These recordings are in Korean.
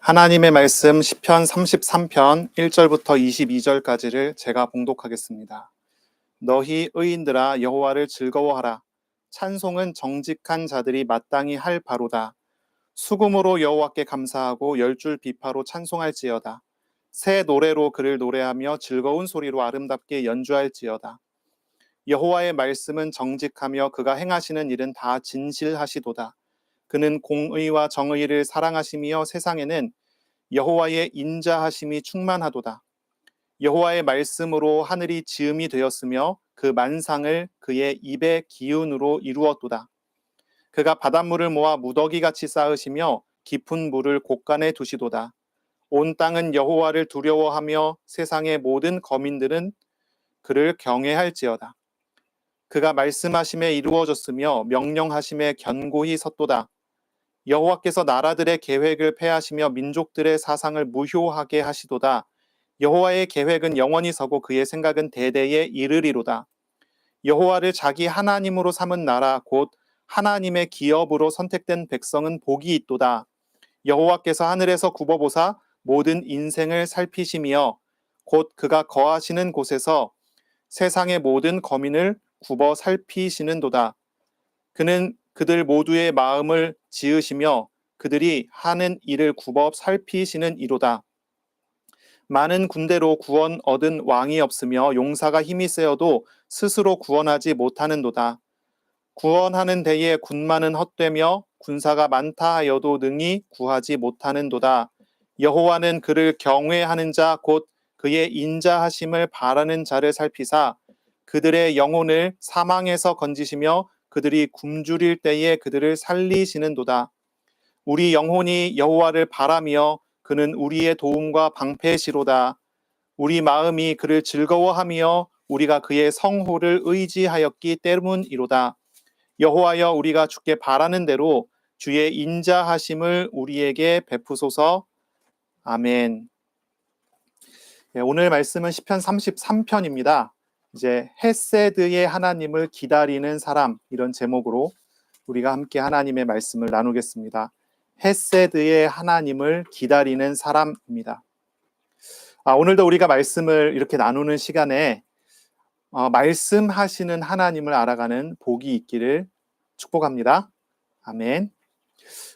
하나님의 말씀 시편 33편 1절부터 22절까지를 제가 봉독하겠습니다. 너희 의인들아 여호와를 즐거워하라. 찬송은 정직한 자들이 마땅히 할 바로다. 수금으로 여호와께 감사하고 열줄 비파로 찬송할지어다. 새 노래로 그를 노래하며 즐거운 소리로 아름답게 연주할지어다. 여호와의 말씀은 정직하며 그가 행하시는 일은 다 진실하시도다. 그는 공의와 정의를 사랑하시며 세상에는 여호와의 인자하심이 충만하도다. 여호와의 말씀으로 하늘이 지음이 되었으며 그 만상을 그의 입의 기운으로 이루었도다. 그가 바닷물을 모아 무더기같이 쌓으시며 깊은 물을 곳간에 두시도다. 온 땅은 여호와를 두려워하며 세상의 모든 거민들은 그를 경외할지어다. 그가 말씀하심에 이루어졌으며 명령하심에 견고히 섰도다. 여호와께서 나라들의 계획을 폐하시며 민족들의 사상을 무효하게 하시도다. 여호와의 계획은 영원히 서고 그의 생각은 대대에 이르리로다. 여호와를 자기 하나님으로 삼은 나라 곧 하나님의 기업으로 선택된 백성은 복이 있도다. 여호와께서 하늘에서 굽어보사 모든 인생을 살피시며 곧 그가 거하시는 곳에서 세상의 모든 거민을 굽어 살피시는도다. 그는 그들 모두의 마음을 지으시며 그들이 하는 일을 굽어 살피시는 이로다. 많은 군대로 구원 얻은 왕이 없으며 용사가 힘이 세어도 스스로 구원하지 못하는도다. 구원하는 데에 군마는 헛되며 군사가 많다 하여도 능히 구하지 못하는도다. 여호와는 그를 경외하는 자 곧 그의 인자하심을 바라는 자를 살피사 그들의 영혼을 사망에서 건지시며 그들이 굶주릴 때에 그들을 살리시는도다. 우리 영혼이 여호와를 바라며 그는 우리의 도움과 방패시로다. 우리 마음이 그를 즐거워하며 우리가 그의 성호를 의지하였기 때문이로다. 여호와여 우리가 주께 바라는 대로 주의 인자하심을 우리에게 베푸소서. 아멘. 오늘 말씀은 시편 33편입니다. 이제 헤세드의 하나님을 기다리는 사람, 이런 제목으로 우리가 함께 하나님의 말씀을 나누겠습니다. 헤세드의 하나님을 기다리는 사람입니다. 오늘도 우리가 말씀을 이렇게 나누는 시간에 말씀하시는 하나님을 알아가는 복이 있기를 축복합니다. 아멘.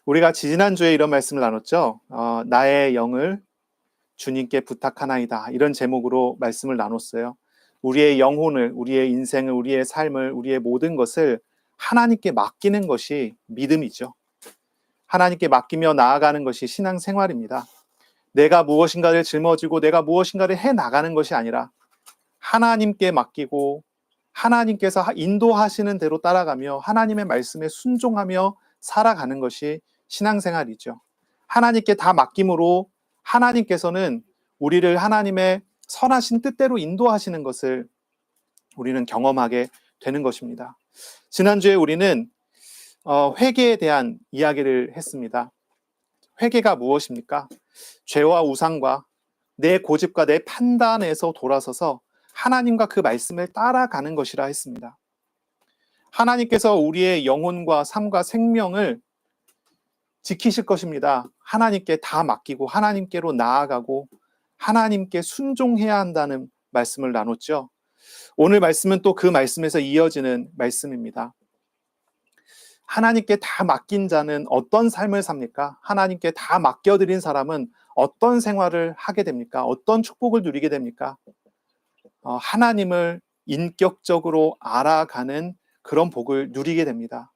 우리가 지난주에 이런 말씀을 나눴죠. 나의 영을 주님께 부탁하나이다. 이런 제목으로 말씀을 나눴어요. 우리의 영혼을, 우리의 인생을, 우리의 삶을, 우리의 모든 것을 하나님께 맡기는 것이 믿음이죠. 하나님께 맡기며 나아가는 것이 신앙생활입니다. 내가 무엇인가를 짊어지고 내가 무엇인가를 해나가는 것이 아니라 하나님께 맡기고 하나님께서 인도하시는 대로 따라가며 하나님의 말씀에 순종하며 살아가는 것이 신앙생활이죠. 하나님께 다 맡김으로 하나님께서는 우리를 하나님의 선하신 뜻대로 인도하시는 것을 우리는 경험하게 되는 것입니다. 지난주에 우리는 회개에 대한 이야기를 했습니다. 회개가 무엇입니까? 죄와 우상과 내 고집과 내 판단에서 돌아서서 하나님과 그 말씀을 따라가는 것이라 했습니다. 하나님께서 우리의 영혼과 삶과 생명을 지키실 것입니다. 하나님께 다 맡기고 하나님께로 나아가고 하나님께 순종해야 한다는 말씀을 나눴죠. 오늘 말씀은 또 그 말씀에서 이어지는 말씀입니다. 하나님께 다 맡긴 자는 어떤 삶을 삽니까? 하나님께 다 맡겨드린 사람은 어떤 생활을 하게 됩니까? 어떤 축복을 누리게 됩니까? 하나님을 인격적으로 알아가는 그런 복을 누리게 됩니다.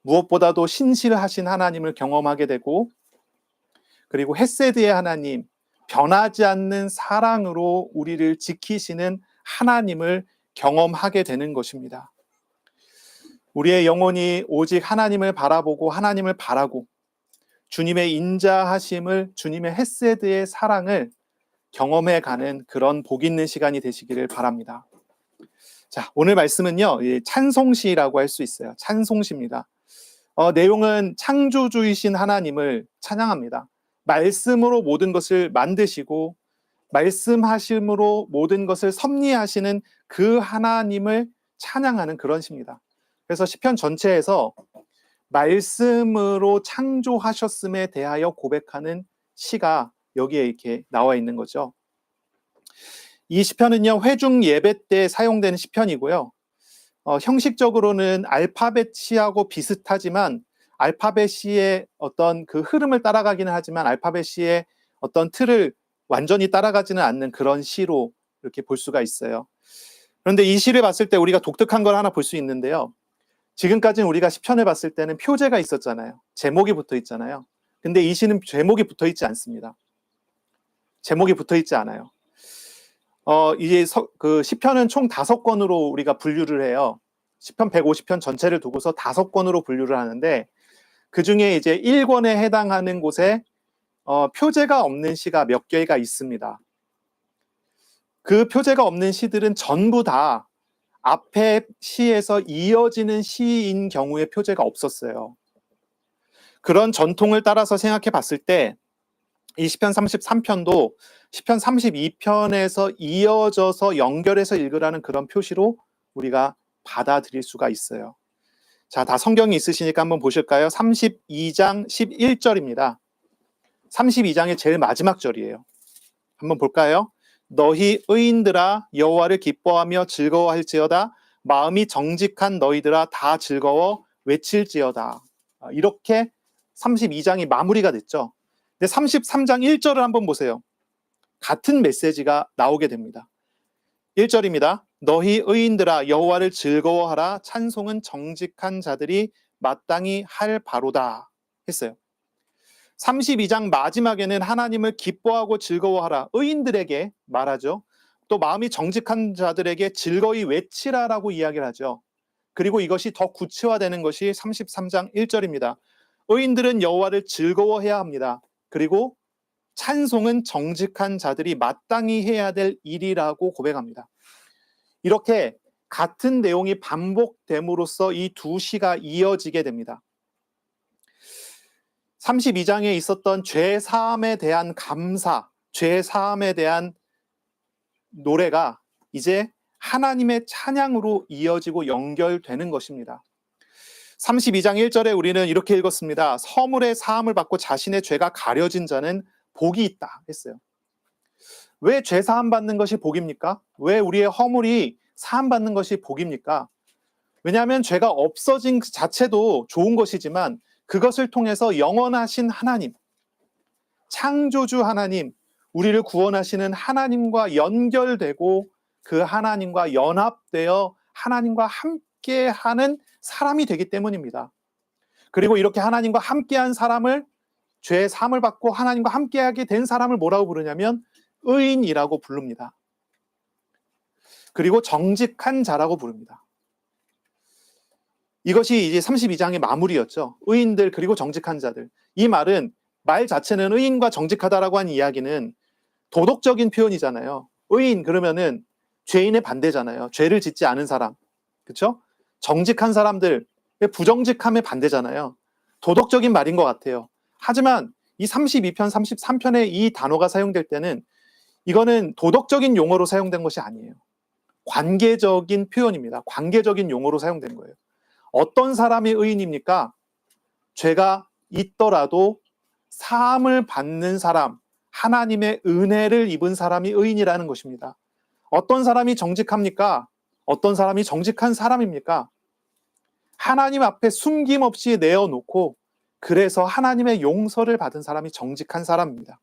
무엇보다도 신실하신 하나님을 경험하게 되고, 그리고 헤세드의 하나님, 변하지 않는 사랑으로 우리를 지키시는 하나님을 경험하게 되는 것입니다. 우리의 영혼이 오직 하나님을 바라보고 하나님을 바라고 주님의 인자하심을, 주님의 헤세드의 사랑을 경험해가는 그런 복 있는 시간이 되시기를 바랍니다. 자, 오늘 말씀은요, 찬송시라고 할 수 있어요. 찬송시입니다. 내용은 창조주이신 하나님을 찬양합니다. 말씀으로 모든 것을 만드시고 말씀하심으로 모든 것을 섭리하시는 그 하나님을 찬양하는 그런 시입니다. 그래서 시편 전체에서 말씀으로 창조하셨음에 대하여 고백하는 시가 여기에 이렇게 나와 있는 거죠. 이 시편은요, 회중 예배 때 사용되는 시편이고요. 형식적으로는 알파벳 시하고 비슷하지만 알파벳 시의 어떤 그 흐름을 따라가기는 하지만 알파벳 시의 어떤 틀을 완전히 따라가지는 않는 그런 시로 이렇게 볼 수가 있어요. 그런데 이 시를 봤을 때 우리가 독특한 걸 하나 볼 수 있는데요. 지금까지는 우리가 시편을 봤을 때는 표제가 있었잖아요. 제목이 붙어 있잖아요. 근데 이 시는 제목이 붙어 있지 않습니다. 제목이 붙어 있지 않아요. 이제 그 시편은 총 5권으로 우리가 분류를 해요. 시편 150편 전체를 두고서 5권으로 분류를 하는데 그 중에 이제 1권에 해당하는 곳에 표제가 없는 시가 몇 개가 있습니다. 그 표제가 없는 시들은 전부 다 앞에 시에서 이어지는 시인 경우에 표제가 없었어요. 그런 전통을 따라서 생각해 봤을 때 이 시편 33편도 시편 32편에서 이어져서 연결해서 읽으라는 그런 표시로 우리가 받아들일 수가 있어요. 자, 다 성경이 있으시니까 한번 보실까요? 32장 11절입니다. 32장의 제일 마지막 절이에요. 한번 볼까요? 너희 의인들아 여호와를 기뻐하며 즐거워할지어다. 마음이 정직한 너희들아 다 즐거워 외칠지어다. 이렇게 32장이 마무리가 됐죠. 근데 33장 1절을 한번 보세요. 같은 메시지가 나오게 됩니다. 1절입니다. 너희 의인들아 여호와를 즐거워하라. 찬송은 정직한 자들이 마땅히 할 바로다 했어요. 32장 마지막에는 하나님을 기뻐하고 즐거워하라. 의인들에게 말하죠. 또 마음이 정직한 자들에게 즐거이 외치라라고 이야기를 하죠. 그리고 이것이 더 구체화되는 것이 33장 1절입니다. 의인들은 여호와를 즐거워해야 합니다. 그리고 찬송은 정직한 자들이 마땅히 해야 될 일이라고 고백합니다. 이렇게 같은 내용이 반복됨으로써 이 두 시가 이어지게 됩니다. 32장에 있었던 죄 사함에 대한 감사, 죄 사함에 대한 노래가 이제 하나님의 찬양으로 이어지고 연결되는 것입니다. 32장 1절에 우리는 이렇게 읽었습니다. 허물의 사함을 받고 자신의 죄가 가려진 자는 복이 있다 했어요. 왜 죄 사함 받는 것이 복입니까? 왜 우리의 허물이 사함 받는 것이 복입니까? 왜냐하면 죄가 없어진 그 자체도 좋은 것이지만 그것을 통해서 영원하신 하나님, 창조주 하나님, 우리를 구원하시는 하나님과 연결되고 그 하나님과 연합되어 하나님과 함께하는 사람이 되기 때문입니다. 그리고 이렇게 하나님과 함께한 사람을 죄의 사함을 받고 하나님과 함께하게 된 사람을 뭐라고 부르냐면 의인이라고 부릅니다. 그리고 정직한 자라고 부릅니다. 이것이 이제 32장의 마무리였죠. 의인들 그리고 정직한 자들. 이 말은 말 자체는 의인과 정직하다라고 하는 이야기는 도덕적인 표현이잖아요. 의인 그러면은 죄인의 반대잖아요. 죄를 짓지 않은 사람. 그렇죠? 정직한 사람들, 부정직함의 반대잖아요. 도덕적인 말인 것 같아요. 하지만 이 32편, 33편에 이 단어가 사용될 때는 이거는 도덕적인 용어로 사용된 것이 아니에요. 관계적인 표현입니다. 관계적인 용어로 사용된 거예요. 어떤 사람이 의인입니까? 죄가 있더라도 사함을 받는 사람, 하나님의 은혜를 입은 사람이 의인이라는 것입니다. 어떤 사람이 정직합니까? 어떤 사람이 정직한 사람입니까? 하나님 앞에 숨김없이 내어놓고 그래서 하나님의 용서를 받은 사람이 정직한 사람입니다.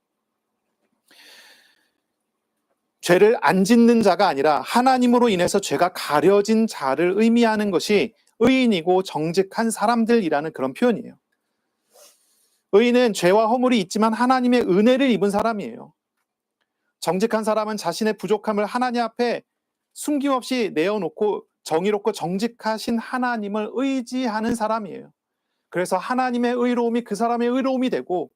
죄를 안 짓는 자가 아니라 하나님으로 인해서 죄가 가려진 자를 의미하는 것이 의인이고 정직한 사람들이라는 그런 표현이에요. 의인은 죄와 허물이 있지만 하나님의 은혜를 입은 사람이에요. 정직한 사람은 자신의 부족함을 하나님 앞에 숨김없이 내어놓고 정의롭고 정직하신 하나님을 의지하는 사람이에요. 그래서 하나님의 의로움이 그 사람의 의로움이 되고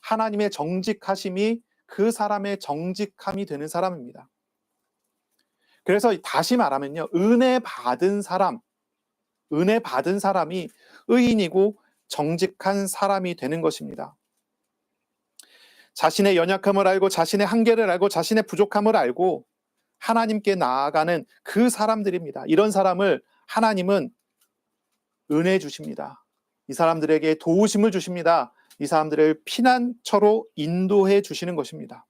하나님의 정직하심이 그 사람의 정직함이 되는 사람입니다. 그래서 다시 말하면요. 은혜 받은 사람이 의인이고 정직한 사람이 되는 것입니다. 자신의 연약함을 알고 자신의 한계를 알고 자신의 부족함을 알고 하나님께 나아가는 그 사람들입니다. 이런 사람을 하나님은 은혜 주십니다. 이 사람들에게 도우심을 주십니다. 이 사람들을 피난처로 인도해 주시는 것입니다.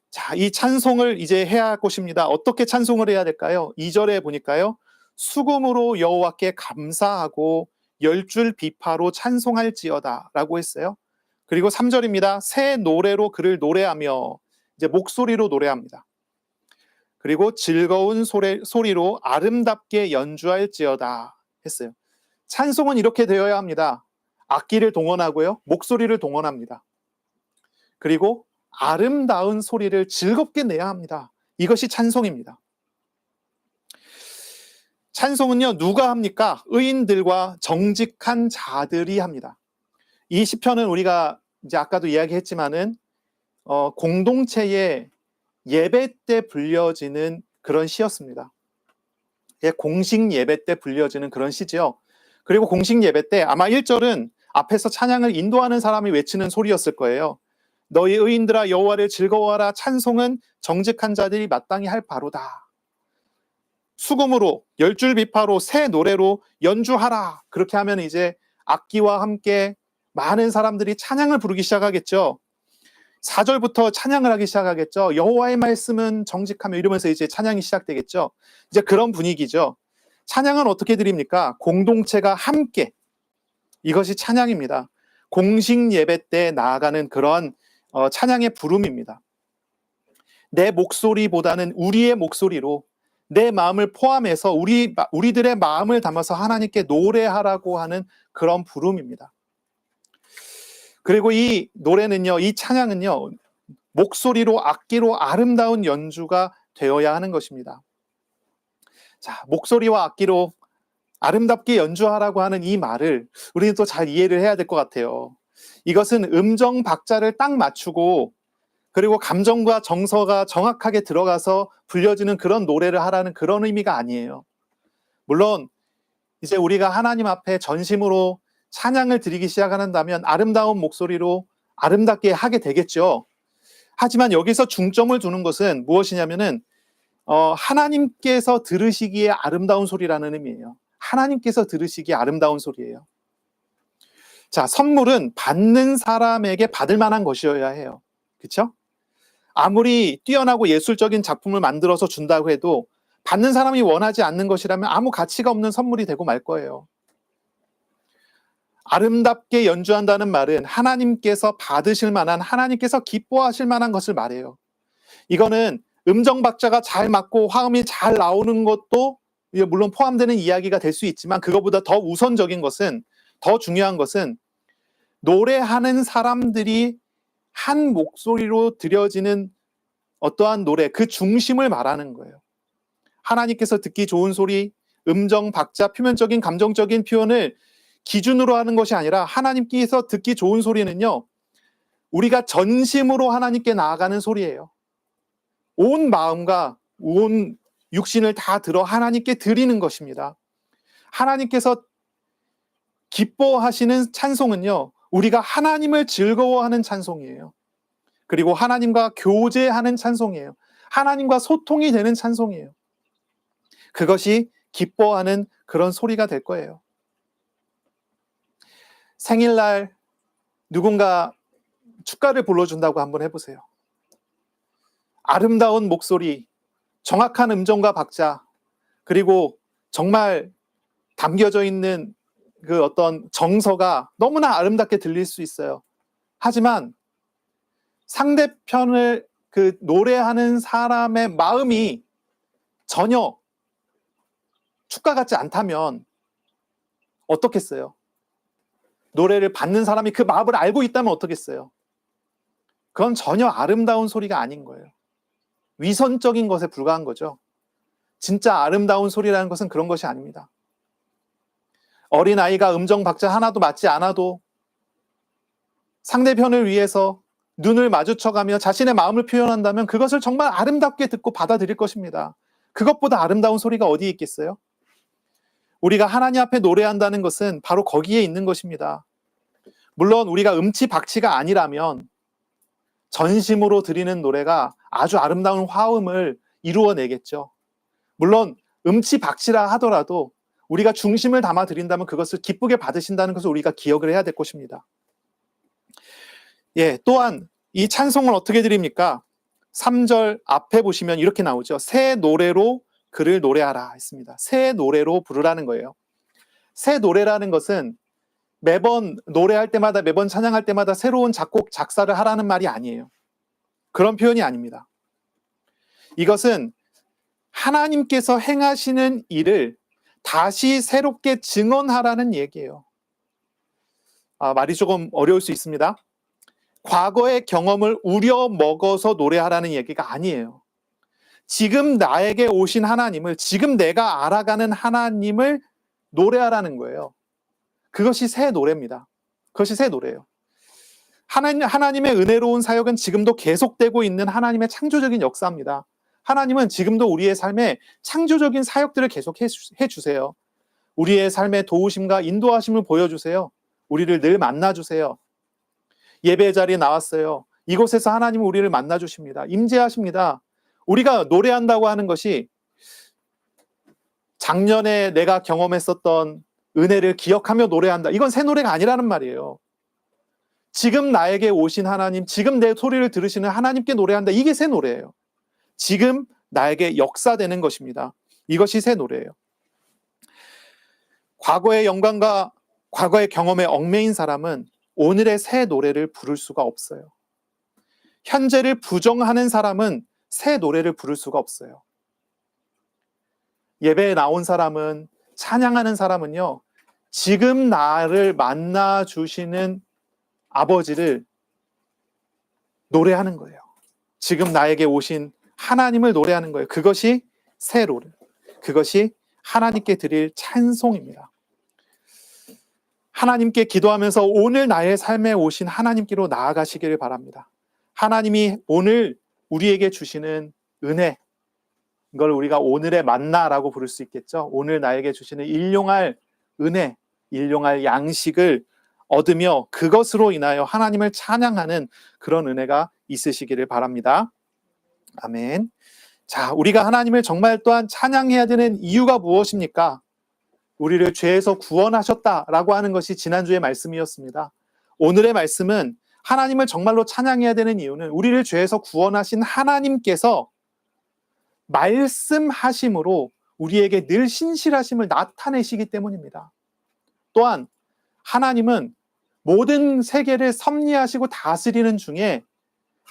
자, 이 찬송을 이제 해야 할 것입니다. 어떻게 찬송을 해야 될까요? 2절에 보니까요. 수금으로 여호와께 감사하고 열줄 비파로 찬송할지어다 라고 했어요. 그리고 3절입니다. 새 노래로 그를 노래하며, 이제 목소리로 노래합니다. 그리고 즐거운 소리로 아름답게 연주할지어다 했어요. 찬송은 이렇게 되어야 합니다. 악기를 동원하고요. 목소리를 동원합니다. 그리고 아름다운 소리를 즐겁게 내야 합니다. 이것이 찬송입니다. 찬송은요, 누가 합니까? 의인들과 정직한 자들이 합니다. 이 시편은 우리가 이제 아까도 이야기했지만은 공동체의 예배 때 불려지는 그런 시였습니다. 공식 예배 때 불려지는 그런 시지요. 그리고 공식 예배 때 아마 1절은 앞에서 찬양을 인도하는 사람이 외치는 소리였을 거예요. 너희 의인들아 여호와를 즐거워하라. 찬송은 정직한 자들이 마땅히 할 바로다. 수금으로, 열줄 비파로, 새 노래로 연주하라. 그렇게 하면 이제 악기와 함께 많은 사람들이 찬양을 부르기 시작하겠죠. 4절부터 찬양을 하기 시작하겠죠. 여호와의 말씀은 정직하며, 이러면서 이제 찬양이 시작되겠죠. 이제 그런 분위기죠. 찬양은 어떻게 드립니까? 공동체가 함께, 이것이 찬양입니다. 공식 예배 때 나아가는 그런 찬양의 부름입니다. 내 목소리보다는 우리의 목소리로 내 마음을 포함해서 우리들의 마음을 담아서 하나님께 노래하라고 하는 그런 부름입니다. 그리고 이 노래는요, 이 찬양은요, 목소리로, 악기로 아름다운 연주가 되어야 하는 것입니다. 자, 목소리와 악기로 아름답게 연주하라고 하는 이 말을 우리는 또 잘 이해를 해야 될 것 같아요. 이것은 음정 박자를 딱 맞추고, 그리고 감정과 정서가 정확하게 들어가서 불려지는 그런 노래를 하라는 그런 의미가 아니에요. 물론 이제 우리가 하나님 앞에 전심으로 찬양을 드리기 시작한다면 아름다운 목소리로 아름답게 하게 되겠죠. 하지만 여기서 중점을 두는 것은 무엇이냐면은 하나님께서 들으시기에 아름다운 소리라는 의미예요. 하나님께서 들으시기에 아름다운 소리예요. 자, 선물은 받는 사람에게 받을 만한 것이어야 해요. 그렇죠? 아무리 뛰어나고 예술적인 작품을 만들어서 준다고 해도 받는 사람이 원하지 않는 것이라면 아무 가치가 없는 선물이 되고 말 거예요. 아름답게 연주한다는 말은 하나님께서 받으실 만한, 하나님께서 기뻐하실 만한 것을 말해요. 이거는 음정 박자가 잘 맞고 화음이 잘 나오는 것도 물론 포함되는 이야기가 될 수 있지만, 그것보다 더 우선적인 것은, 더 중요한 것은 노래하는 사람들이 한 목소리로 드려지는 어떠한 노래, 그 중심을 말하는 거예요. 하나님께서 듣기 좋은 소리, 음정 박자, 표면적인 감정적인 표현을 기준으로 하는 것이 아니라, 하나님께서 듣기 좋은 소리는요, 우리가 전심으로 하나님께 나아가는 소리예요. 온 마음과 온 육신을 다 들어 하나님께 드리는 것입니다. 하나님께서 기뻐하시는 찬송은요, 우리가 하나님을 즐거워하는 찬송이에요. 그리고 하나님과 교제하는 찬송이에요. 하나님과 소통이 되는 찬송이에요. 그것이 기뻐하는 그런 소리가 될 거예요. 생일날 누군가 축가를 불러준다고 한번 해보세요. 아름다운 목소리, 정확한 음정과 박자, 그리고 정말 담겨져 있는 그 어떤 정서가 너무나 아름답게 들릴 수 있어요. 하지만 상대편을 그 노래하는 사람의 마음이 전혀 축가 같지 않다면 어떻겠어요? 노래를 받는 사람이 그 마음을 알고 있다면 어떻겠어요? 그건 전혀 아름다운 소리가 아닌 거예요. 위선적인 것에 불과한 거죠. 진짜 아름다운 소리라는 것은 그런 것이 아닙니다. 어린아이가 음정 박자 하나도 맞지 않아도 상대편을 위해서 눈을 마주쳐가며 자신의 마음을 표현한다면 그것을 정말 아름답게 듣고 받아들일 것입니다. 그것보다 아름다운 소리가 어디에 있겠어요? 우리가 하나님 앞에 노래한다는 것은 바로 거기에 있는 것입니다. 물론 우리가 음치박치가 아니라면 전심으로 드리는 노래가 아주 아름다운 화음을 이루어내겠죠. 물론 음치박치라 하더라도 우리가 중심을 담아 드린다면 그것을 기쁘게 받으신다는 것을 우리가 기억을 해야 될 것입니다. 예, 또한 이 찬송을 어떻게 드립니까? 3절 앞에 보시면 이렇게 나오죠. 새 노래로 그를 노래하라 했습니다. 새 노래로 부르라는 거예요. 새 노래라는 것은 매번 노래할 때마다, 매번 찬양할 때마다 새로운 작곡, 작사를 하라는 말이 아니에요. 그런 표현이 아닙니다. 이것은 하나님께서 행하시는 일을 다시 새롭게 증언하라는 얘기예요. 말이 조금 어려울 수 있습니다. 과거의 경험을 우려먹어서 노래하라는 얘기가 아니에요. 지금 나에게 오신 하나님을, 지금 내가 알아가는 하나님을 노래하라는 거예요. 그것이 새 노래입니다. 그것이 새 노래예요. 하나님의 은혜로운 사역은 지금도 계속되고 있는 하나님의 창조적인 역사입니다. 하나님은 지금도 우리의 삶에 창조적인 사역들을 계속 해주세요. 우리의 삶의 도우심과 인도하심을 보여주세요. 우리를 늘 만나주세요. 예배 자리에 나왔어요. 이곳에서 하나님은 우리를 만나주십니다. 임재하십니다. 우리가 노래한다고 하는 것이 작년에 내가 경험했었던 은혜를 기억하며 노래한다. 이건 새 노래가 아니라는 말이에요. 지금 나에게 오신 하나님, 지금 내 소리를 들으시는 하나님께 노래한다. 이게 새 노래예요. 지금 나에게 역사되는 것입니다. 이것이 새 노래예요. 과거의 영광과 과거의 경험에 얽매인 사람은 오늘의 새 노래를 부를 수가 없어요. 현재를 부정하는 사람은 새 노래를 부를 수가 없어요. 예배에 나온 사람은, 찬양하는 사람은요, 지금 나를 만나 주시는 아버지를 노래하는 거예요. 지금 나에게 오신 하나님을 노래하는 거예요. 그것이 새 노래. 그것이 하나님께 드릴 찬송입니다. 하나님께 기도하면서 오늘 나의 삶에 오신 하나님께로 나아가시기를 바랍니다. 하나님이 오늘 우리에게 주시는 은혜, 이걸 우리가 오늘의 만나라고 부를 수 있겠죠. 오늘 나에게 주시는 일용할 은혜, 일용할 양식을 얻으며 그것으로 인하여 하나님을 찬양하는 그런 은혜가 있으시기를 바랍니다. 아멘. 자, 우리가 하나님을 정말 또한 찬양해야 되는 이유가 무엇입니까? 우리를 죄에서 구원하셨다라고 하는 것이 지난주의 말씀이었습니다. 오늘의 말씀은 하나님을 정말로 찬양해야 되는 이유는 우리를 죄에서 구원하신 하나님께서 말씀하심으로 우리에게 늘 신실하심을 나타내시기 때문입니다. 또한 하나님은 모든 세계를 섭리하시고 다스리는 중에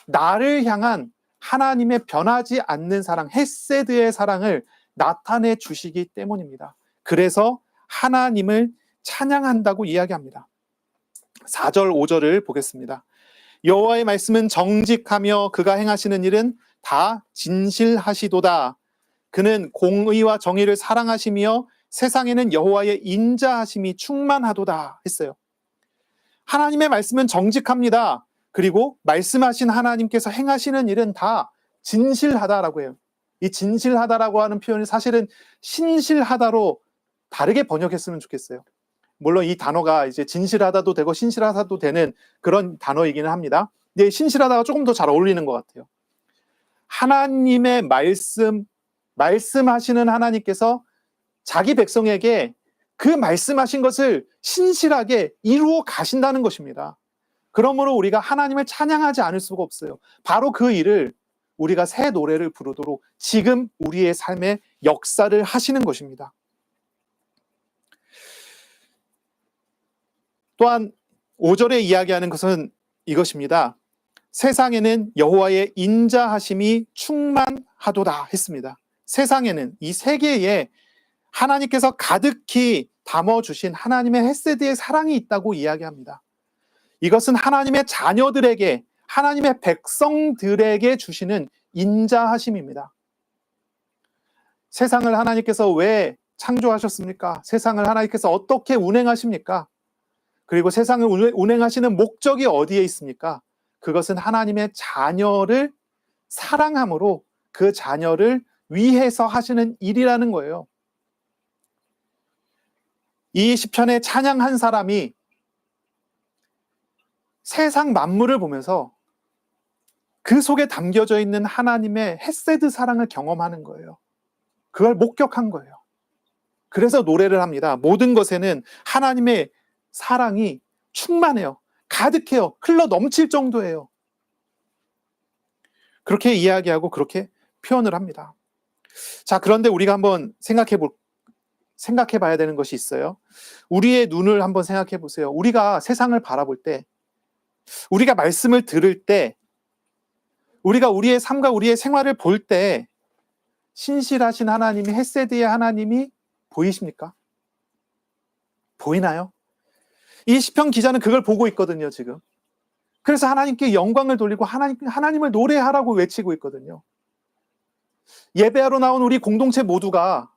나를 향한 하나님의 변하지 않는 사랑, 헤세드의 사랑을 나타내 주시기 때문입니다. 그래서 하나님을 찬양한다고 이야기합니다. 4절, 5절을 보겠습니다. 여호와의 말씀은 정직하며 그가 행하시는 일은 다 진실하시도다. 그는 공의와 정의를 사랑하시며 세상에는 여호와의 인자하심이 충만하도다 했어요. 하나님의 말씀은 정직합니다. 그리고 말씀하신 하나님께서 행하시는 일은 다 진실하다라고 해요. 이 진실하다라고 하는 표현이 사실은 신실하다로 다르게 번역했으면 좋겠어요. 물론 이 단어가 이제 진실하다도 되고 신실하다도 되는 그런 단어이기는 합니다. 근데 신실하다가 조금 더 잘 어울리는 것 같아요. 하나님의 말씀하시는 하나님께서 자기 백성에게 그 말씀하신 것을 신실하게 이루어 가신다는 것입니다. 그러므로 우리가 하나님을 찬양하지 않을 수가 없어요. 바로 그 일을 우리가 새 노래를 부르도록 지금 우리의 삶에 역사를 하시는 것입니다. 또한 5절에 이야기하는 것은 이것입니다. 세상에는 여호와의 인자하심이 충만하도다 했습니다. 세상에는, 이 세계에 하나님께서 가득히 담아주신 하나님의 헤세드의 사랑이 있다고 이야기합니다. 이것은 하나님의 자녀들에게, 하나님의 백성들에게 주시는 인자하심입니다. 세상을 하나님께서 왜 창조하셨습니까? 세상을 하나님께서 어떻게 운행하십니까? 그리고 세상을 운행하시는 목적이 어디에 있습니까? 그것은 하나님의 자녀를 사랑함으로 그 자녀를 위해서 하시는 일이라는 거예요. 이 시편에 찬양한 사람이 세상 만물을 보면서 그 속에 담겨져 있는 하나님의 헤세드 사랑을 경험하는 거예요. 그걸 목격한 거예요. 그래서 노래를 합니다. 모든 것에는 하나님의 사랑이 충만해요. 가득해요. 흘러 넘칠 정도예요. 그렇게 이야기하고 그렇게 표현을 합니다. 자, 그런데 우리가 한번 생각해 봐야 되는 것이 있어요. 우리의 눈을 한번 생각해 보세요. 우리가 세상을 바라볼 때, 우리가 말씀을 들을 때, 우리가 우리의 삶과 우리의 생활을 볼 때 신실하신 하나님이, 헤세드의 하나님이 보이십니까? 보이나요? 이 시편 기자는 그걸 보고 있거든요, 지금. 그래서 하나님께 영광을 돌리고 하나님을 노래하라고 외치고 있거든요. 예배하러 나온 우리 공동체 모두가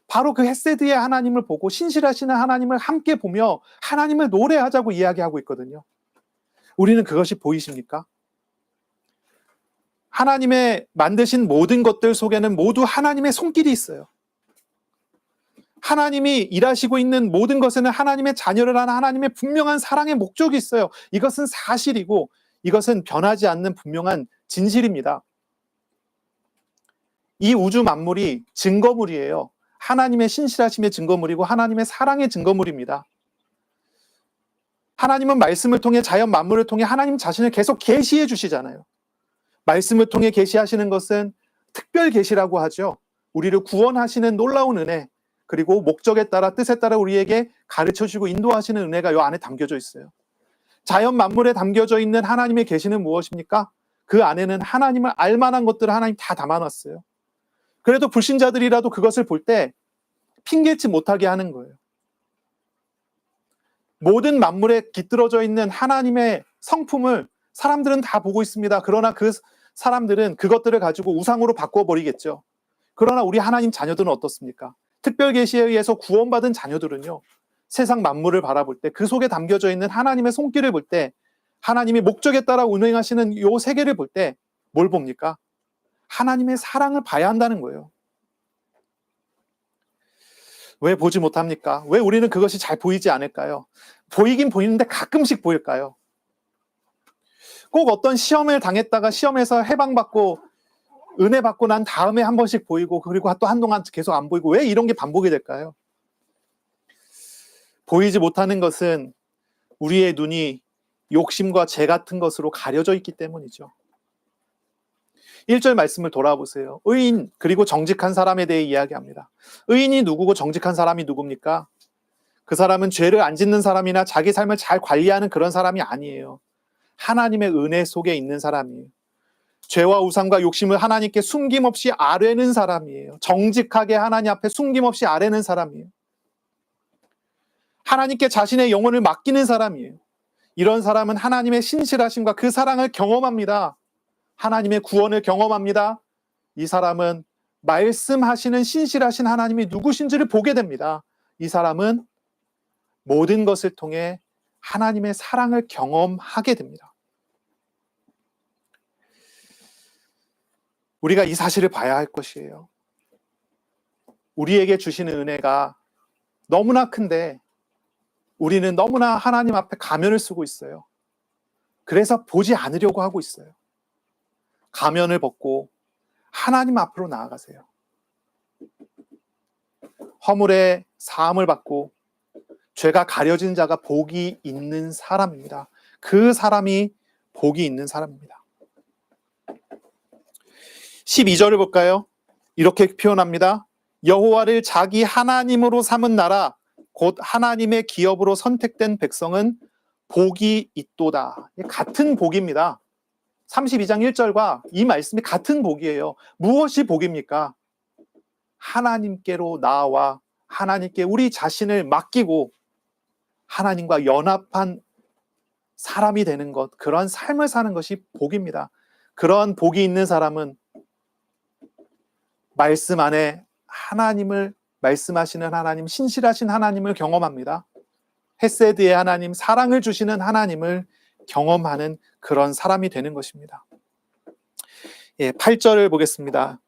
바로 그 헤세드의 하나님을 보고 신실하시는 하나님을 함께 보며 하나님을 노래하자고 이야기하고 있거든요. 우리는 그것이 보이십니까? 하나님의 만드신 모든 것들 속에는 모두 하나님의 손길이 있어요. 하나님이 일하시고 있는 모든 것에는 하나님의 자녀를 하는 하나님의 분명한 사랑의 목적이 있어요. 이것은 사실이고 이것은 변하지 않는 분명한 진실입니다. 이 우주 만물이 증거물이에요. 하나님의 신실하심의 증거물이고 하나님의 사랑의 증거물입니다. 하나님은 말씀을 통해 자연 만물을 통해 하나님 자신을 계속 계시해 주시잖아요. 말씀을 통해 계시하시는 것은 특별 계시라고 하죠. 우리를 구원하시는 놀라운 은혜, 그리고 목적에 따라 뜻에 따라 우리에게 가르쳐 주시고 인도하시는 은혜가 이 안에 담겨져 있어요. 자연 만물에 담겨져 있는 하나님의 계시는 무엇입니까? 그 안에는 하나님을 알만한 것들을 하나님 다 담아놨어요. 그래도 불신자들이라도 그것을 볼 때 핑계치 못하게 하는 거예요. 모든 만물에 깃들어져 있는 하나님의 성품을 사람들은 다 보고 있습니다. 그러나 그 사람들은 그것들을 가지고 우상으로 바꿔버리겠죠. 그러나 우리 하나님 자녀들은 어떻습니까? 특별 계시에 의해서 구원받은 자녀들은요, 세상 만물을 바라볼 때 그 속에 담겨져 있는 하나님의 손길을 볼 때, 하나님이 목적에 따라 운행하시는 이 세계를 볼 때 뭘 봅니까? 하나님의 사랑을 봐야 한다는 거예요. 왜 보지 못합니까? 왜 우리는 그것이 잘 보이지 않을까요? 보이긴 보이는데 가끔씩 보일까요? 꼭 어떤 시험을 당했다가 시험에서 해방받고 은혜 받고 난 다음에 한 번씩 보이고 그리고 또 한동안 계속 안 보이고 왜 이런 게 반복이 될까요? 보이지 못하는 것은 우리의 눈이 욕심과 죄 같은 것으로 가려져 있기 때문이죠. 1절 말씀을 돌아보세요. 의인 그리고 정직한 사람에 대해 이야기합니다. 의인이 누구고 정직한 사람이 누굽니까? 그 사람은 죄를 안 짓는 사람이나 자기 삶을 잘 관리하는 그런 사람이 아니에요. 하나님의 은혜 속에 있는 사람이에요. 죄와 우상과 욕심을 하나님께 숨김없이 아뢰는 사람이에요. 정직하게 하나님 앞에 숨김없이 아뢰는 사람이에요. 하나님께 자신의 영혼을 맡기는 사람이에요. 이런 사람은 하나님의 신실하심과 그 사랑을 경험합니다. 하나님의 구원을 경험합니다. 이 사람은 말씀하시는 신실하신 하나님이 누구신지를 보게 됩니다. 이 사람은 모든 것을 통해 하나님의 사랑을 경험하게 됩니다. 우리가 이 사실을 봐야 할 것이에요. 우리에게 주시는 은혜가 너무나 큰데 우리는 너무나 하나님 앞에 가면을 쓰고 있어요. 그래서 보지 않으려고 하고 있어요. 가면을 벗고 하나님 앞으로 나아가세요. 허물의 사함을 받고 죄가 가려진 자가 복이 있는 사람입니다. 그 사람이 복이 있는 사람입니다. 12절을 볼까요? 이렇게 표현합니다. 여호와를 자기 하나님으로 삼은 나라 곧 하나님의 기업으로 선택된 백성은 복이 있도다. 같은 복입니다. 32장 1절과 이 말씀이 같은 복이에요. 무엇이 복입니까? 하나님께로 나아와 하나님께 우리 자신을 맡기고 하나님과 연합한 사람이 되는 것, 그런 삶을 사는 것이 복입니다. 그런 복이 있는 사람은 말씀 안에 하나님을 말씀하시는 하나님, 신실하신 하나님을 경험합니다. 헤세드의 하나님, 사랑을 주시는 하나님을 경험하는 그런 사람이 되는 것입니다. 8절을 보겠습니다.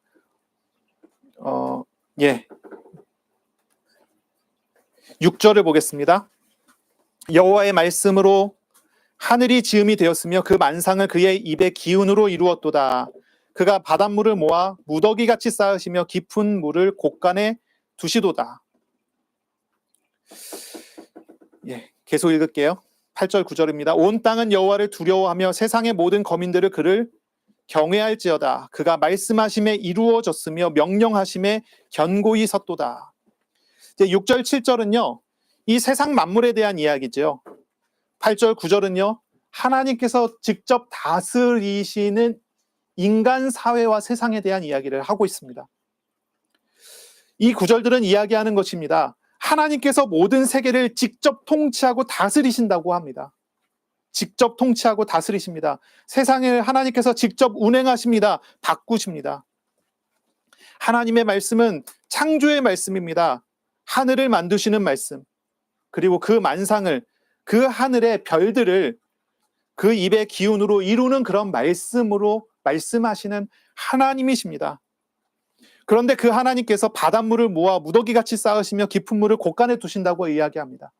6절을 보겠습니다. 여호와의 말씀으로 하늘이 지음이 되었으며 그 만상을 그의 입의 기운으로 이루었도다. 그가 바닷물을 모아 무더기같이 쌓으시며 깊은 물을 곳간에 두시도다. 계속 읽을게요. 8절 9절입니다. 온 땅은 여호와를 두려워하며 세상의 모든 거민들을 그를 경외할지어다. 그가 말씀하심에 이루어졌으며 명령하심에 견고히 섰도다. 이제 6절 7절은요. 이 세상 만물에 대한 이야기죠. 8절 9절은요. 하나님께서 직접 다스리시는 인간 사회와 세상에 대한 이야기를 하고 있습니다. 이 구절들은 이야기하는 것입니다. 하나님께서 모든 세계를 직접 통치하고 다스리신다고 합니다. 직접 통치하고 다스리십니다. 세상을 하나님께서 직접 운행하십니다. 바꾸십니다. 하나님의 말씀은 창조의 말씀입니다. 하늘을 만드시는 말씀, 그리고 그 만상을, 그 하늘의 별들을 그 입의 기운으로 이루는 그런 말씀으로 말씀하시는 하나님이십니다. 그런데 그 하나님께서 바닷물을 모아 무더기같이 쌓으시며 깊은 물을 곳간에 두신다고 이야기합니다.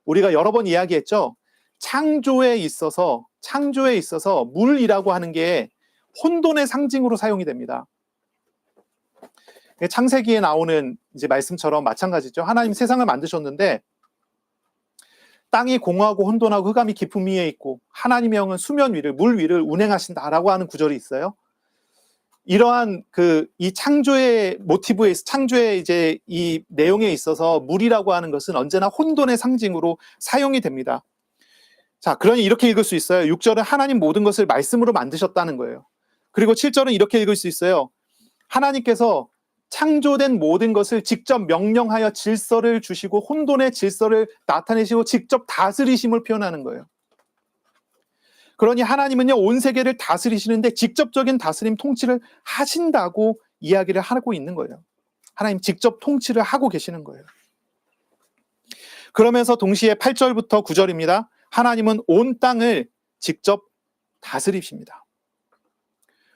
우리가 여러 번 이야기했죠. 창조에 있어서 물이라고 하는 게 혼돈의 상징으로 사용이 됩니다. 창세기에 나오는 이제 말씀처럼 마찬가지죠. 하나님 세상을 만드셨는데 땅이 공허하고 혼돈하고 흑암이 깊음 위에 있고 하나님의 영은 수면 위를, 물 위를 운행하신다라고 하는 구절이 있어요. 이러한 이 창조의 모티브에, 창조의 이제 이 내용에 있어서 물이라고 하는 것은 언제나 혼돈의 상징으로 사용이 됩니다. 자, 그러니 이렇게 읽을 수 있어요. 6절은 하나님 모든 것을 말씀으로 만드셨다는 거예요. 그리고 7절은 이렇게 읽을 수 있어요. 하나님께서 창조된 모든 것을 직접 명령하여 질서를 주시고 혼돈의 질서를 나타내시고 직접 다스리심을 표현하는 거예요. 그러니 하나님은요, 온 세계를 다스리시는데 직접적인 다스림 통치를 하신다고 이야기를 하고 있는 거예요. 하나님 직접 통치를 하고 계시는 거예요. 그러면서 동시에 8절부터 9절입니다. 하나님은 온 땅을 직접 다스리십니다.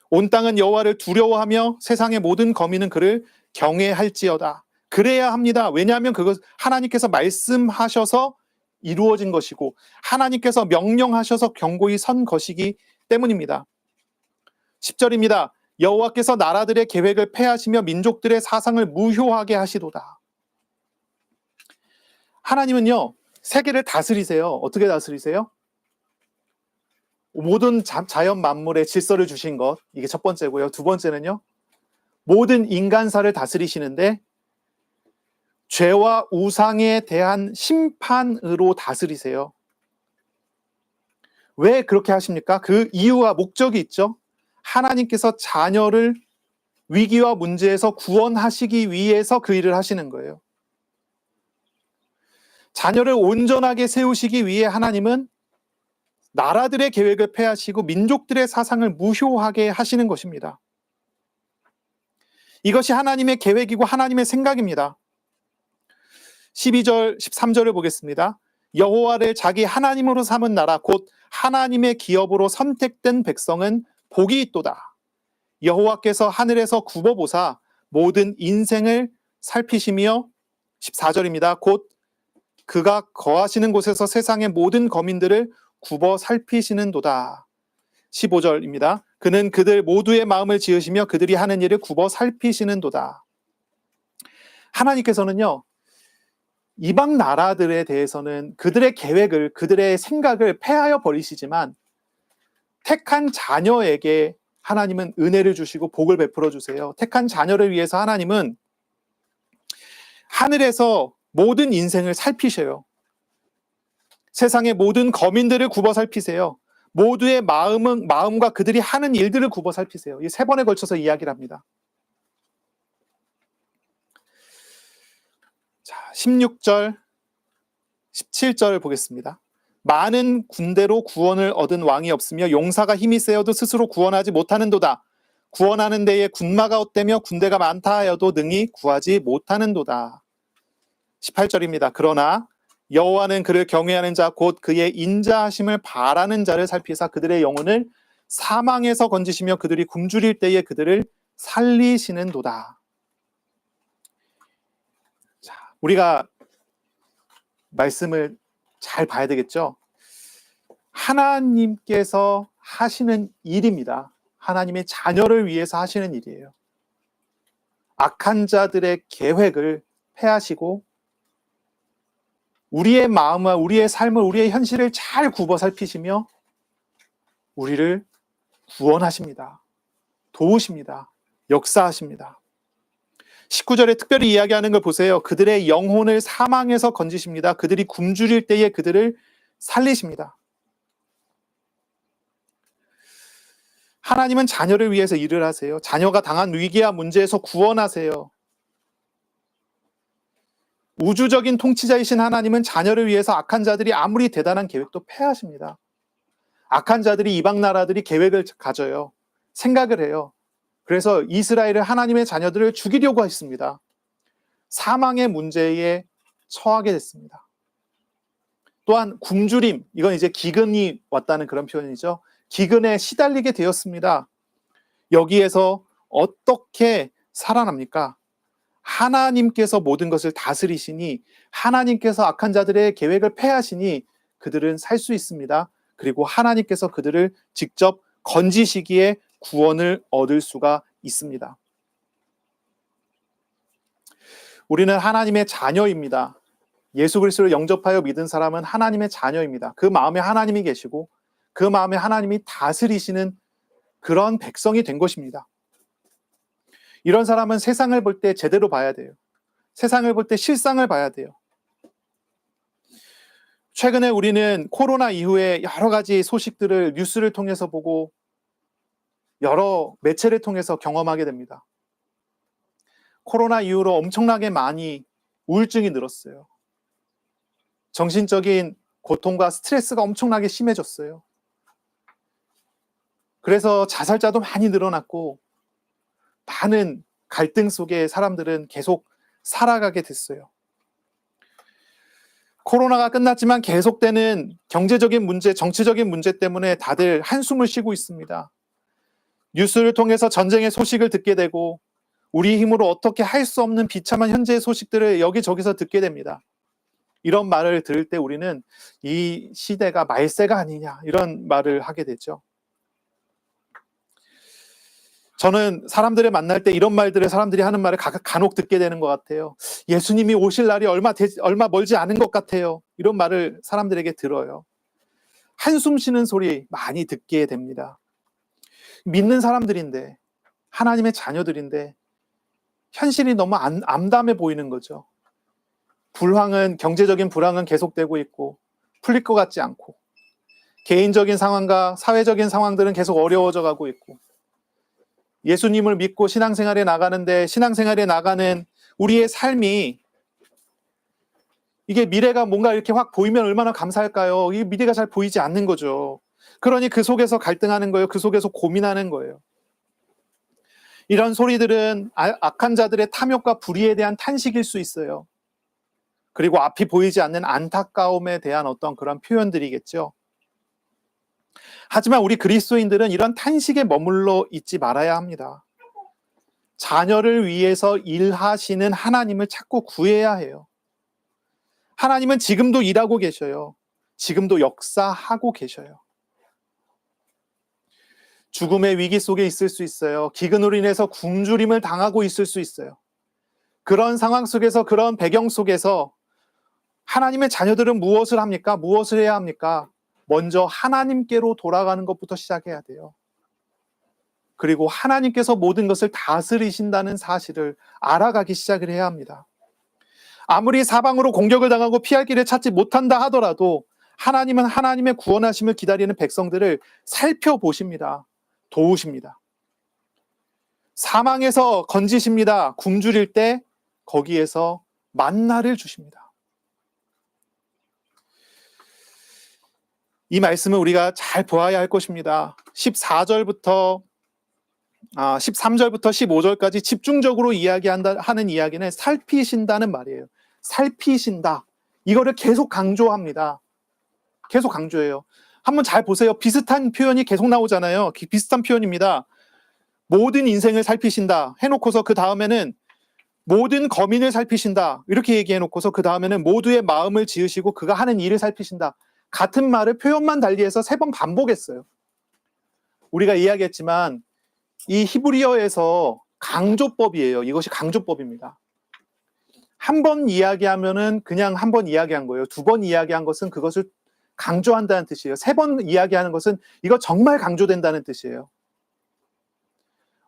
온 땅은 여호와를 두려워하며 세상의 모든 거민은 그를 경외할지어다. 그래야 합니다. 왜냐하면 그것 하나님께서 말씀하셔서 이루어진 것이고 하나님께서 명령하셔서 견고히 선 것이기 때문입니다. 10절입니다. 여호와께서 나라들의 계획을 폐하시며 민족들의 사상을 무효하게 하시도다. 하나님은요, 세계를 다스리세요. 어떻게 다스리세요? 모든 자연 만물의 질서를 주신 것, 이게 첫 번째고요. 두 번째는요, 모든 인간사를 다스리시는데 죄와 우상에 대한 심판으로 다스리세요. 왜 그렇게 하십니까? 그 이유와 목적이 있죠. 하나님께서 자녀를 위기와 문제에서 구원하시기 위해서 그 일을 하시는 거예요. 자녀를 온전하게 세우시기 위해 하나님은 나라들의 계획을 폐하시고 민족들의 사상을 무효하게 하시는 것입니다. 이것이 하나님의 계획이고 하나님의 생각입니다. 12절, 13절을 보겠습니다. 여호와를 자기 하나님으로 삼은 나라 곧 하나님의 기업으로 선택된 백성은 복이 있도다. 여호와께서 하늘에서 굽어보사 모든 인생을 살피시며 14절입니다. 곧 그가 거하시는 곳에서 세상의 모든 거민들을 굽어 살피시는도다. 15절입니다. 그는 그들 모두의 마음을 지으시며 그들이 하는 일을 굽어 살피시는도다. 하나님께서는요, 이방 나라들에 대해서는 그들의 계획을, 그들의 생각을 폐하여 버리시지만 택한 자녀에게 하나님은 은혜를 주시고 복을 베풀어 주세요. 택한 자녀를 위해서 하나님은 하늘에서 모든 인생을 살피셔요. 세상의 모든 거민들을 굽어 살피세요. 모두의 마음과 그들이 하는 일들을 굽어 살피세요. 이 세 번에 걸쳐서 이야기를 합니다. 자, 16절, 17절 보겠습니다. 많은 군대로 구원을 얻은 왕이 없으며 용사가 힘이 세어도 스스로 구원하지 못하는도다. 구원하는 데에 군마가 헛되며 군대가 많다 하여도 능히 구하지 못하는도다. 18절입니다. 그러나 여호와는 그를 경외하는 자 곧 그의 인자하심을 바라는 자를 살피사 그들의 영혼을 사망에서 건지시며 그들이 굶주릴 때에 그들을 살리시는도다. 자, 우리가 말씀을 잘 봐야 되겠죠? 하나님께서 하시는 일입니다. 하나님의 자녀를 위해서 하시는 일이에요. 악한 자들의 계획을 폐하시고 우리의 마음과 우리의 삶을, 우리의 현실을 잘 굽어 살피시며 우리를 구원하십니다. 도우십니다. 역사하십니다. 19절에 특별히 이야기하는 걸 보세요. 그들의 영혼을 사망에서 건지십니다. 그들이 굶주릴 때에 그들을 살리십니다. 하나님은 자녀를 위해서 일을 하세요. 자녀가 당한 위기와 문제에서 구원하세요. 우주적인 통치자이신 하나님은 자녀를 위해서 악한 자들이 아무리 대단한 계획도 패하십니다. 악한 자들이, 이방 나라들이 계획을 가져요. 생각을 해요. 그래서 이스라엘을, 하나님의 자녀들을 죽이려고 했습니다. 사망의 문제에 처하게 됐습니다. 또한 굶주림, 이건 이제 기근이 왔다는 그런 표현이죠. 기근에 시달리게 되었습니다. 여기에서 어떻게 살아납니까? 하나님께서 모든 것을 다스리시니, 하나님께서 악한 자들의 계획을 패하시니 그들은 살 수 있습니다. 그리고 하나님께서 그들을 직접 건지시기에 구원을 얻을 수가 있습니다. 우리는 하나님의 자녀입니다. 예수 그리스도를 영접하여 믿은 사람은 하나님의 자녀입니다. 그 마음에 하나님이 계시고 그 마음에 하나님이 다스리시는 그런 백성이 된 것입니다. 이런 사람은 세상을 볼 때 제대로 봐야 돼요. 세상을 볼 때 실상을 봐야 돼요. 최근에 우리는 코로나 이후에 여러 가지 소식들을 뉴스를 통해서 보고 여러 매체를 통해서 경험하게 됩니다. 코로나 이후로 엄청나게 많이 우울증이 늘었어요. 정신적인 고통과 스트레스가 엄청나게 심해졌어요. 그래서 자살자도 많이 늘어났고 많은 갈등 속에 사람들은 계속 살아가게 됐어요. 코로나가 끝났지만 계속되는 경제적인 문제, 정치적인 문제 때문에 다들 한숨을 쉬고 있습니다. 뉴스를 통해서 전쟁의 소식을 듣게 되고 우리 힘으로 어떻게 할 수 없는 비참한 현재의 소식들을 여기저기서 듣게 됩니다. 이런 말을 들을 때 우리는 이 시대가 말세가 아니냐, 이런 말을 하게 되죠. 저는 사람들을 만날 때 이런 말들을, 사람들이 하는 말을 간혹 듣게 되는 것 같아요. 예수님이 오실 날이 얼마 멀지 않은 것 같아요. 이런 말을 사람들에게 들어요. 한숨 쉬는 소리 많이 듣게 됩니다. 믿는 사람들인데, 하나님의 자녀들인데 현실이 너무 암담해 보이는 거죠. 경제적인 불황은 계속되고 있고 풀릴 것 같지 않고, 개인적인 상황과 사회적인 상황들은 계속 어려워져 가고 있고, 예수님을 믿고 신앙생활에 나가는 우리의 삶이, 이게 미래가 뭔가 이렇게 확 보이면 얼마나 감사할까요? 이 미래가 잘 보이지 않는 거죠. 그러니 그 속에서 갈등하는 거예요. 그 속에서 고민하는 거예요. 이런 소리들은 악한 자들의 탐욕과 불의에 대한 탄식일 수 있어요. 그리고 앞이 보이지 않는 안타까움에 대한 어떤 그런 표현들이겠죠. 하지만 우리 그리스도인들은 이런 탄식에 머물러 있지 말아야 합니다. 자녀를 위해서 일하시는 하나님을 찾고 구해야 해요. 하나님은 지금도 일하고 계셔요. 지금도 역사하고 계셔요. 죽음의 위기 속에 있을 수 있어요. 기근으로 인해서 굶주림을 당하고 있을 수 있어요. 그런 상황 속에서, 그런 배경 속에서 하나님의 자녀들은 무엇을 합니까? 무엇을 해야 합니까? 먼저 하나님께로 돌아가는 것부터 시작해야 돼요. 그리고 하나님께서 모든 것을 다스리신다는 사실을 알아가기 시작을 해야 합니다. 아무리 사방으로 공격을 당하고 피할 길을 찾지 못한다 하더라도 하나님은 하나님의 구원하심을 기다리는 백성들을 살펴보십니다. 도우십니다. 사망에서 건지십니다. 굶주릴 때 거기에서 만나를 주십니다. 이 말씀을 우리가 잘 보아야 할 것입니다. 13절부터 15절까지 집중적으로 하는 이야기는 살피신다는 말이에요. 살피신다. 이거를 계속 강조합니다. 계속 강조해요. 한번 잘 보세요. 비슷한 표현이 계속 나오잖아요. 비슷한 표현입니다. 모든 인생을 살피신다 해놓고서 그 다음에는 모든 거민을 살피신다 이렇게 얘기해놓고서 그 다음에는 모두의 마음을 지으시고 그가 하는 일을 살피신다. 같은 말을 표현만 달리해서 3번 반복했어요. 우리가 이야기했지만 이 히브리어에서 강조법이에요. 이것이 강조법입니다. 한 번 이야기하면은 그냥 한 번 이야기한 거예요. 두 번 이야기한 것은 그것을 강조한다는 뜻이에요. 세 번 이야기하는 것은 이거 정말 강조된다는 뜻이에요.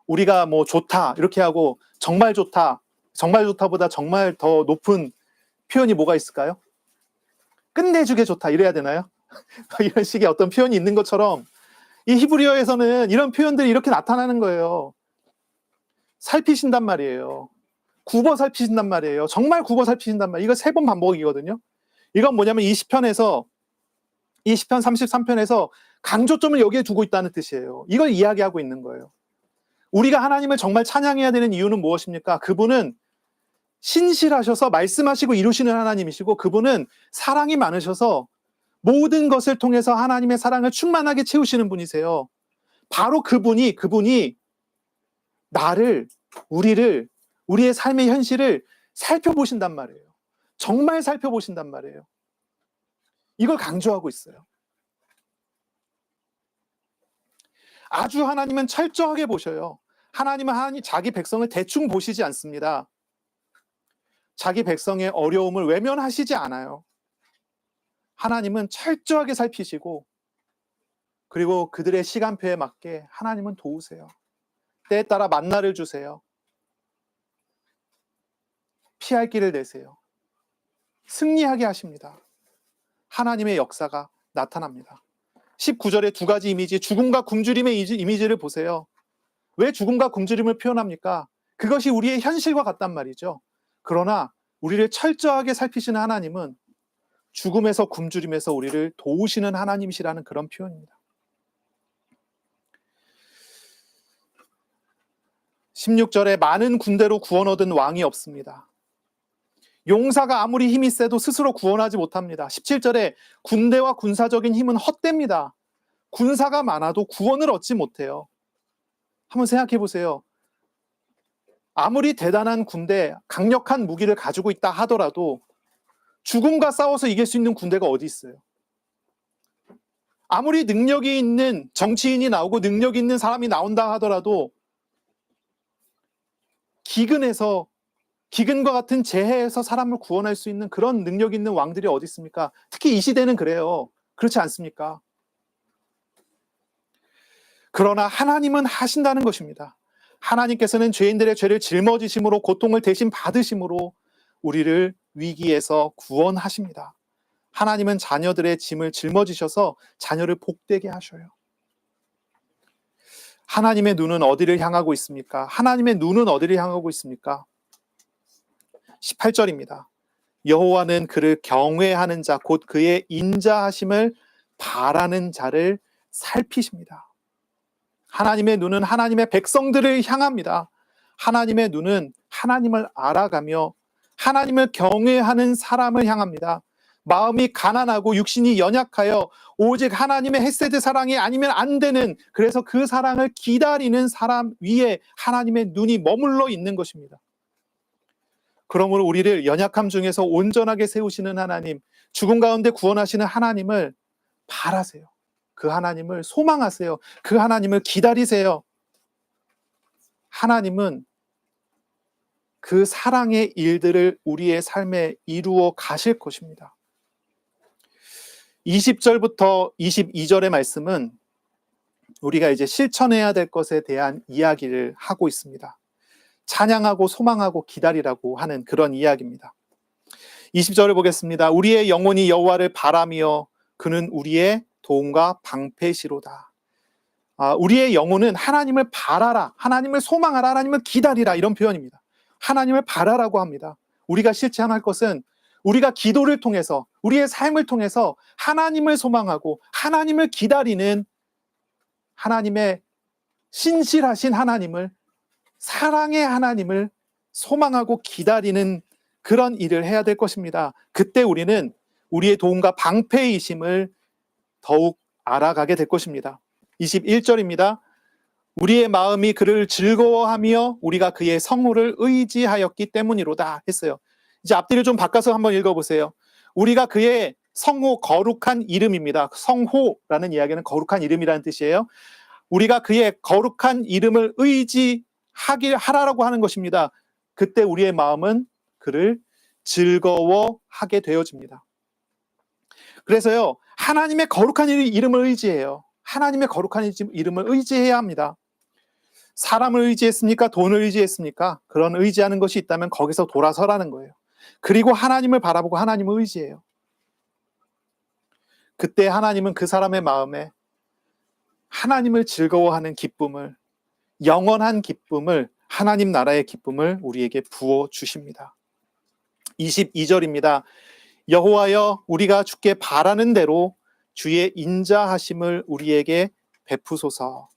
우리가 뭐 좋다 이렇게 하고 정말 좋다, 정말 좋다보다 정말 더 높은 표현이 뭐가 있을까요? 끝내주게 좋다 이래야 되나요? 이런 식의 어떤 표현이 있는 것처럼 이 히브리어에서는 이런 표현들이 이렇게 나타나는 거예요. 살피신단 말이에요. 굽어 살피신단 말이에요. 정말 굽어 살피신단 말이에요. 이거 세 번 반복이거든요. 이건 뭐냐면 이 시편 33편에서 강조점을 여기에 두고 있다는 뜻이에요. 이걸 이야기하고 있는 거예요. 우리가 하나님을 정말 찬양해야 되는 이유는 무엇입니까? 그분은 신실하셔서 말씀하시고 이루시는 하나님이시고, 그분은 사랑이 많으셔서 모든 것을 통해서 하나님의 사랑을 충만하게 채우시는 분이세요. 바로 그분이 나를, 우리를, 우리의 삶의 현실을 살펴보신단 말이에요. 정말 살펴보신단 말이에요. 이걸 강조하고 있어요. 아주 하나님은 철저하게 보셔요. 하나님은 자기 백성을 대충 보시지 않습니다. 자기 백성의 어려움을 외면하시지 않아요. 하나님은 철저하게 살피시고, 그리고 그들의 시간표에 맞게 하나님은 도우세요. 때에 따라 만나를 주세요. 피할 길을 내세요. 승리하게 하십니다. 하나님의 역사가 나타납니다. 19절에 두 가지 이미지, 죽음과 굶주림의 이미지를 보세요. 왜 죽음과 굶주림을 표현합니까? 그것이 우리의 현실과 같단 말이죠. 그러나 우리를 철저하게 살피시는 하나님은 죽음에서 굶주림에서 우리를 도우시는 하나님이시라는 그런 표현입니다. 16절에 많은 군대로 구원 얻은 왕이 없습니다. 용사가 아무리 힘이 세도 스스로 구원하지 못합니다. 17절에 군대와 군사적인 힘은 헛됩니다. 군사가 많아도 구원을 얻지 못해요. 한번 생각해 보세요. 아무리 대단한 군대, 강력한 무기를 가지고 있다 하더라도 죽음과 싸워서 이길 수 있는 군대가 어디 있어요? 아무리 능력이 있는 정치인이 나오고 능력 있는 사람이 나온다 하더라도 기근과 같은 재해에서 사람을 구원할 수 있는 그런 능력 있는 왕들이 어디 있습니까? 특히 이 시대는 그래요. 그렇지 않습니까? 그러나 하나님은 하신다는 것입니다. 하나님께서는 죄인들의 죄를 짊어지심으로, 고통을 대신 받으심으로 우리를 위기에서 구원하십니다. 하나님은 자녀들의 짐을 짊어지셔서 자녀를 복되게 하셔요. 하나님의 눈은 어디를 향하고 있습니까? 하나님의 눈은 어디를 향하고 있습니까? 18절입니다. 여호와는 그를 경외하는 자, 곧 그의 인자하심을 바라는 자를 살피십니다. 하나님의 눈은 하나님의 백성들을 향합니다. 하나님의 눈은 하나님을 알아가며 하나님을 경외하는 사람을 향합니다. 마음이 가난하고 육신이 연약하여 오직 하나님의 헤세드 사랑이 아니면 안 되는, 그래서 그 사랑을 기다리는 사람 위에 하나님의 눈이 머물러 있는 것입니다. 그러므로 우리를 연약함 중에서 온전하게 세우시는 하나님, 죽음 가운데 구원하시는 하나님을 바라세요. 그 하나님을 소망하세요. 그 하나님을 기다리세요. 하나님은 그 사랑의 일들을 우리의 삶에 이루어 가실 것입니다. 20절부터 22절의 말씀은 우리가 이제 실천해야 될 것에 대한 이야기를 하고 있습니다. 찬양하고 소망하고 기다리라고 하는 그런 이야기입니다. 20절을 보겠습니다. 우리의 영혼이 여호와를 바라며 그는 우리의 도움과 방패시로다. 우리의 영혼은 하나님을 바라라, 하나님을 소망하라, 하나님을 기다리라, 이런 표현입니다. 하나님을 바라라고 합니다. 우리가 실천할 것은 우리가 기도를 통해서, 우리의 삶을 통해서 하나님을 소망하고 하나님을 기다리는, 하나님의 신실하신 하나님을, 사랑의 하나님을 소망하고 기다리는 그런 일을 해야 될 것입니다. 그때 우리는 우리의 도움과 방패이심을 더욱 알아가게 될 것입니다. 21절입니다. 우리의 마음이 그를 즐거워하며 우리가 그의 성호를 의지하였기 때문이로다 했어요. 이제 앞뒤를 좀 바꿔서 한번 읽어보세요. 우리가 그의 성호, 거룩한 이름입니다. 성호라는 이야기는 거룩한 이름이라는 뜻이에요. 우리가 그의 거룩한 이름을 하라라고 하는 것입니다. 그때 우리의 마음은 그를 즐거워하게 되어집니다. 그래서요, 하나님의 거룩한 이름을 의지해요. 하나님의 거룩한 이름을 의지해야 합니다. 사람을 의지했습니까? 돈을 의지했습니까? 그런 의지하는 것이 있다면 거기서 돌아서라는 거예요. 그리고 하나님을 바라보고 하나님을 의지해요. 그때 하나님은 그 사람의 마음에 하나님을 즐거워하는 기쁨을, 영원한 기쁨을, 하나님 나라의 기쁨을 우리에게 부어 주십니다. 22절입니다. 여호와여, 우리가 주께 바라는 대로 주의 인자하심을 우리에게 베푸소서.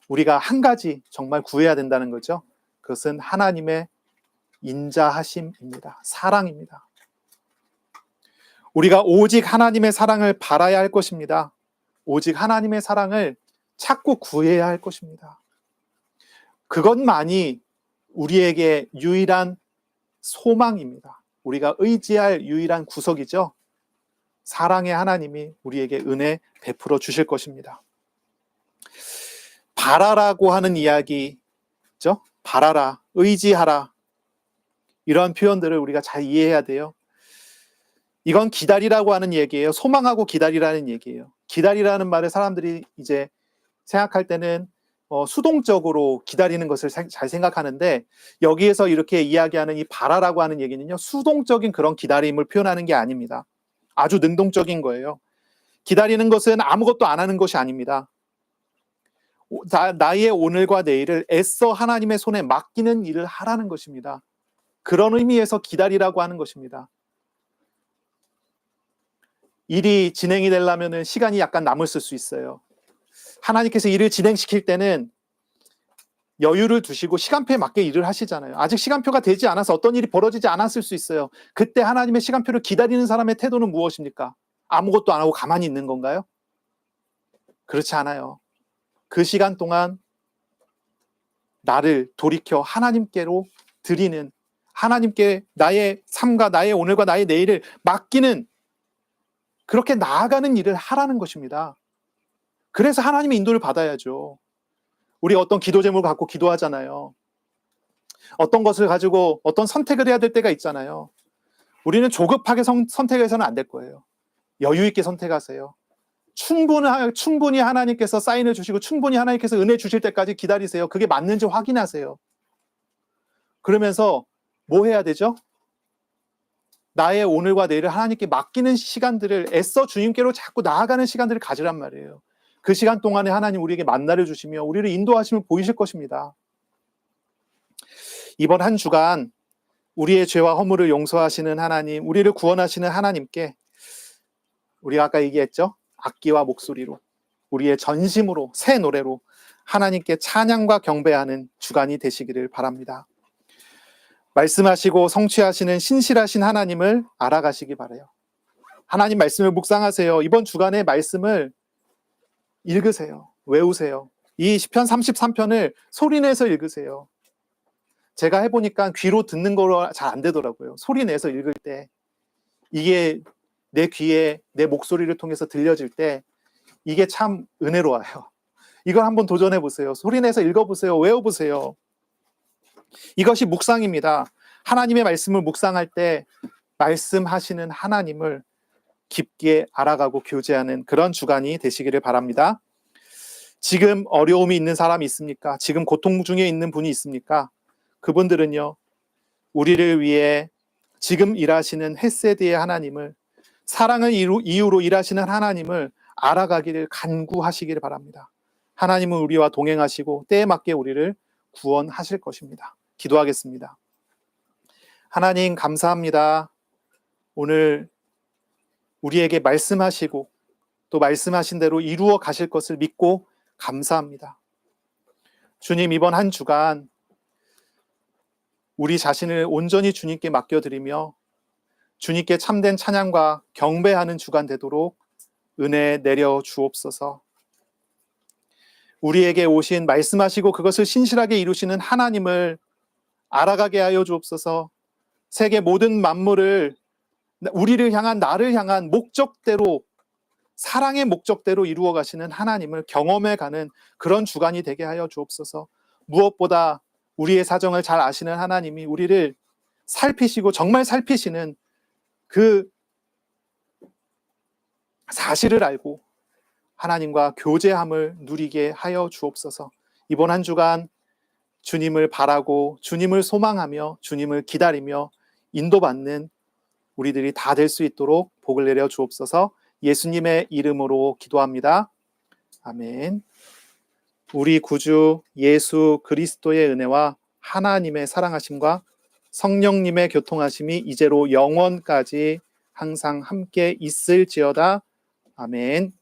우리가 한 가지 정말 구해야 된다는 거죠. 그것은 하나님의 인자하심입니다. 사랑입니다. 우리가 오직 하나님의 사랑을 바라야 할 것입니다. 오직 하나님의 사랑을 찾고 구해야 할 것입니다. 그것만이 우리에게 유일한 소망입니다. 우리가 의지할 유일한 구석이죠. 사랑의 하나님이 우리에게 은혜 베풀어 주실 것입니다. 바라라고 하는 이야기죠. 바라라, 의지하라. 이런 표현들을 우리가 잘 이해해야 돼요. 이건 기다리라고 하는 얘기예요. 소망하고 기다리라는 얘기예요. 기다리라는 말을 사람들이 이제 생각할 때는 수동적으로 기다리는 것을 잘 생각하는데, 여기에서 이렇게 이야기하는 이 바라라고 하는 얘기는요, 수동적인 그런 기다림을 표현하는 게 아닙니다. 아주 능동적인 거예요. 기다리는 것은 아무것도 안 하는 것이 아닙니다. 나의 오늘과 내일을 애써 하나님의 손에 맡기는 일을 하라는 것입니다. 그런 의미에서 기다리라고 하는 것입니다. 일이 진행이 되려면 시간이 약간 남았을 수 있어요. 하나님께서 일을 진행시킬 때는 여유를 두시고 시간표에 맞게 일을 하시잖아요. 아직 시간표가 되지 않아서 어떤 일이 벌어지지 않았을 수 있어요. 그때 하나님의 시간표를 기다리는 사람의 태도는 무엇입니까? 아무것도 안 하고 가만히 있는 건가요? 그렇지 않아요. 그 시간 동안 나를 돌이켜 하나님께로 드리는, 하나님께 나의 삶과 나의 오늘과 나의 내일을 맡기는, 그렇게 나아가는 일을 하라는 것입니다. 그래서 하나님의 인도를 받아야죠. 우리 어떤 기도 제목을 갖고 기도하잖아요. 어떤 것을 가지고 어떤 선택을 해야 될 때가 있잖아요. 우리는 조급하게 선택해서는 안 될 거예요. 여유 있게 선택하세요. 충분히 하나님께서 사인을 주시고 충분히 하나님께서 은혜 주실 때까지 기다리세요. 그게 맞는지 확인하세요. 그러면서 뭐 해야 되죠? 나의 오늘과 내일을 하나님께 맡기는 시간들을, 애써 주님께로 자꾸 나아가는 시간들을 가지란 말이에요. 그 시간 동안에 하나님 우리에게 만나를 주시며 우리를 인도하심을 보이실 것입니다. 이번 한 주간 우리의 죄와 허물을 용서하시는 하나님, 우리를 구원하시는 하나님께 우리가 아까 얘기했죠? 악기와 목소리로, 우리의 전심으로, 새 노래로 하나님께 찬양과 경배하는 주간이 되시기를 바랍니다. 말씀하시고 성취하시는 신실하신 하나님을 알아가시기 바라요. 하나님 말씀을 묵상하세요. 이번 주간의 말씀을 읽으세요. 외우세요. 이 시편 33편을 소리내서 읽으세요. 제가 해보니까 귀로 듣는 거로 잘 안 되더라고요. 소리내서 읽을 때 이게 내 귀에 내 목소리를 통해서 들려질 때 이게 참 은혜로워요. 이걸 한번 도전해보세요. 소리내서 읽어보세요. 외워보세요. 이것이 묵상입니다. 하나님의 말씀을 묵상할 때 말씀하시는 하나님을 깊게 알아가고 교제하는 그런 주간이 되시기를 바랍니다. 지금 어려움이 있는 사람이 있습니까? 지금 고통 중에 있는 분이 있습니까? 그분들은요, 우리를 위해 지금 일하시는 헤세드의 하나님을, 사랑을 이유로 일하시는 하나님을 알아가기를 간구하시기를 바랍니다. 하나님은 우리와 동행하시고 때에 맞게 우리를 구원하실 것입니다. 기도하겠습니다. 하나님 감사합니다. 오늘 우리에게 말씀하시고 또 말씀하신 대로 이루어 가실 것을 믿고 감사합니다. 주님, 이번 한 주간 우리 자신을 온전히 주님께 맡겨드리며 주님께 참된 찬양과 경배하는 주간 되도록 은혜 내려 주옵소서. 우리에게 오신 말씀하시고 그것을 신실하게 이루시는 하나님을 알아가게 하여 주옵소서. 세계 모든 만물을 우리를 향한, 나를 향한 목적대로, 사랑의 목적대로 이루어 가시는 하나님을 경험해 가는 그런 주간이 되게 하여 주옵소서. 무엇보다 우리의 사정을 잘 아시는 하나님이 우리를 살피시고 정말 살피시는 그 사실을 알고 하나님과 교제함을 누리게 하여 주옵소서. 이번 한 주간 주님을 바라고 주님을 소망하며 주님을 기다리며 인도받는 우리들이 다 될 수 있도록 복을 내려 주옵소서. 예수님의 이름으로 기도합니다. 아멘. 우리 구주 예수 그리스도의 은혜와 하나님의 사랑하심과 성령님의 교통하심이 이제로 영원까지 항상 함께 있을지어다. 아멘.